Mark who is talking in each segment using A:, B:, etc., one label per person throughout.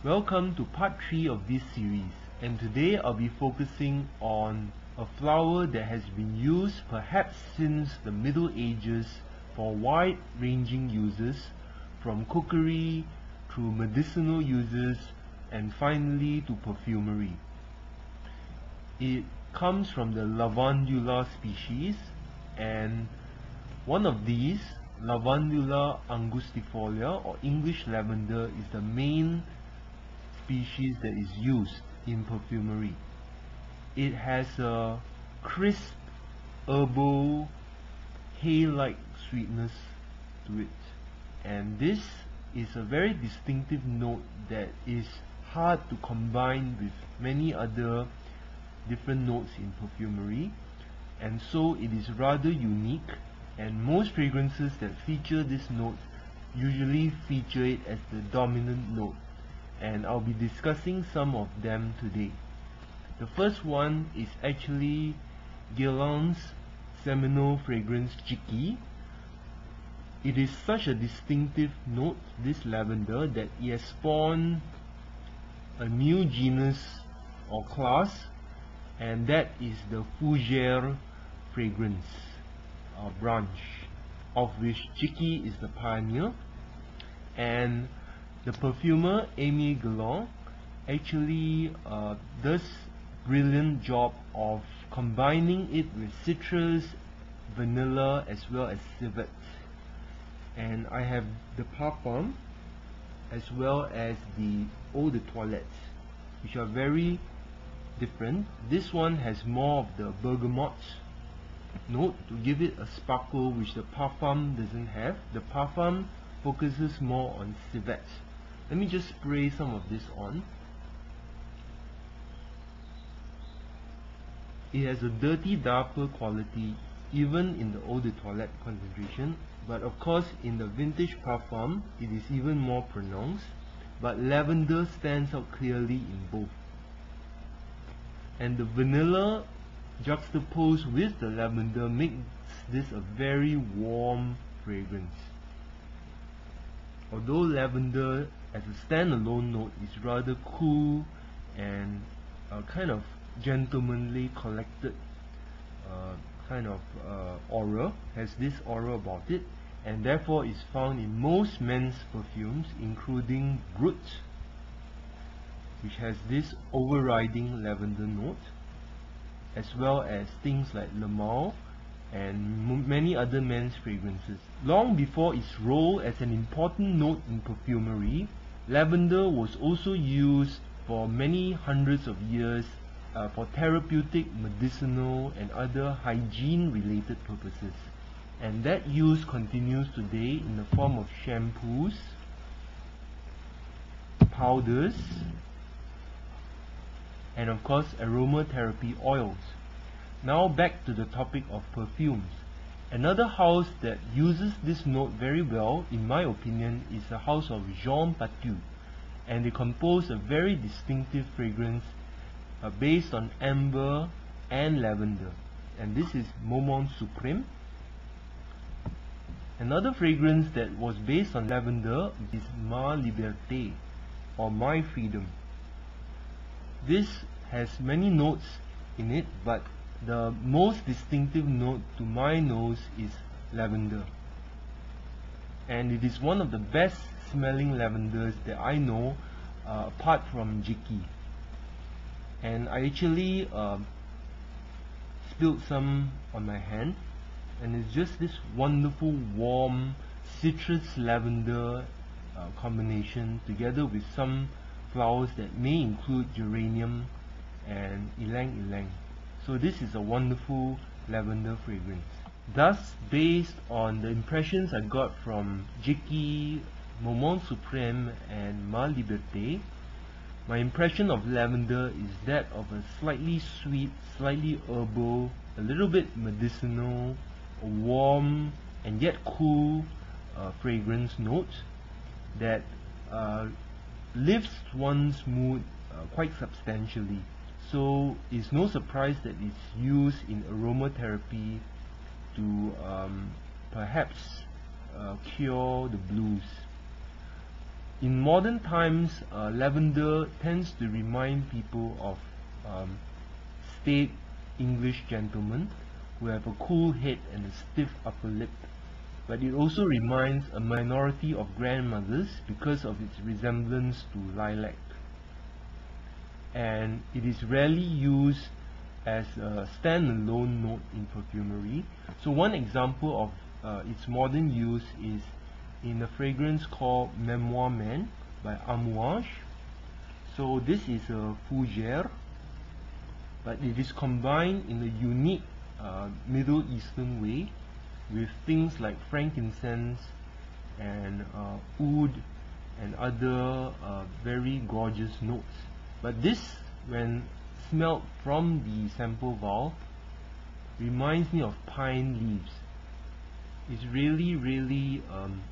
A: Welcome to part 3 of this series, and today I'll be focusing on a flower that has been used perhaps since the Middle Ages for wide-ranging uses, from cookery through medicinal uses and finally to perfumery. It comes from the Lavandula species, and one of these, Lavandula angustifolia or English lavender, is the main species that is used in perfumery. It has a crisp, herbal, hay-like sweetness to it, and this is a very distinctive note that is hard to combine with many other different notes in perfumery, and so it is rather unique, and most fragrances that feature this note usually feature it as the dominant note, and I'll be discussing some of them today. The first one is actually Guerlain's seminal fragrance Jicky. It is such a distinctive note, this lavender, that it has spawned a new genus or class, and that is the Fougere fragrance branch, of which Jicky is the pioneer. And the perfumer Guerlain actually does brilliant job of combining it with citrus, vanilla, as well as civet. And I have the parfum as well as the eau de toilette, which are very different. This one has more of the bergamot note to give it a sparkle which the parfum doesn't have. The parfum focuses more on civet. Let me just spray some of this on. It has a dirty darker quality even in the eau de toilette concentration, but of course in the vintage parfum it is even more pronounced, but lavender stands out clearly in both. And the vanilla juxtaposed with the lavender makes this a very warm fragrance. Although lavender as a standalone note is rather cool and kind of gentlemanly, collected kind of aura, has this aura about it, and therefore is found in most men's perfumes, including Brut, which has this overriding lavender note, as well as things like Memoir and many other men's fragrances. Long before its role as an important note in perfumery, lavender was also used for many hundreds of years for therapeutic, medicinal, and other hygiene-related purposes. And that use continues today in the form of shampoos, powders, and of course aromatherapy oils. Now back to the topic of perfumes. Another house that uses this note very well, in my opinion, is the house of Patou, and they compose a very distinctive fragrance based on amber and lavender, and this is Moment Supreme. Another fragrance that was based on lavender is Liberte, or My Freedom. This has many notes in it, but the most distinctive note to my nose is lavender, and it is one of the best smelling lavenders that I know, apart from Jicky. And I actually spilled some on my hand, and it's just this wonderful warm citrus lavender combination, together with some flowers that may include geranium and ylang ylang. So this is a wonderful lavender fragrance. Thus, based on the impressions I got from Jicky, Moment Supreme, and Ma Liberte, my impression of lavender is that of a slightly sweet, slightly herbal, a little bit medicinal, a warm and yet cool fragrance note that lifts one's mood quite substantially. So it's no surprise that it's used in aromatherapy to perhaps cure the blues. In modern times, lavender tends to remind people of staid English gentlemen who have a cool head and a stiff upper lip, but it also reminds a minority of grandmothers because of its resemblance to lilac, and it is rarely used as a standalone note in perfumery. So one example of its modern use is in a fragrance called Memoir by Amouage. So this is a fougere, but it is combined in a unique Middle Eastern way with things like frankincense and oud and other very gorgeous notes. But this, when smelled from the sample vial, reminds me of pine leaves. It's really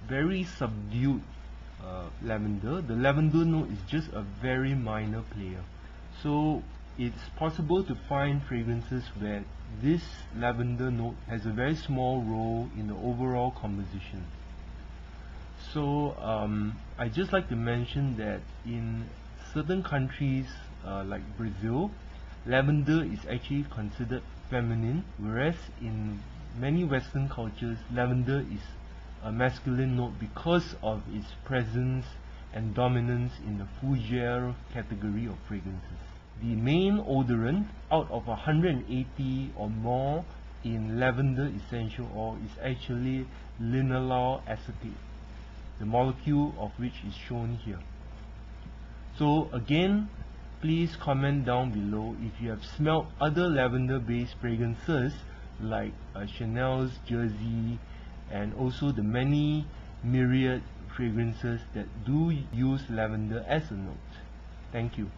A: very subdued lavender. The lavender note is just a very minor player. So it's possible to find fragrances where this lavender note has a very small role in the overall composition. So I just like to mention that in certain countries like Brazil, lavender is actually considered feminine, whereas in many Western cultures, lavender is a masculine note because of its presence and dominance in the fougere category of fragrances. The main odorant out of 180 or more in lavender essential oil is actually linalool acetate, the molecule of which is shown here. So again, please comment down below if you have smelled other lavender based fragrances like Chanel's Jersey and also the many myriad fragrances that do use lavender as a note. Thank you.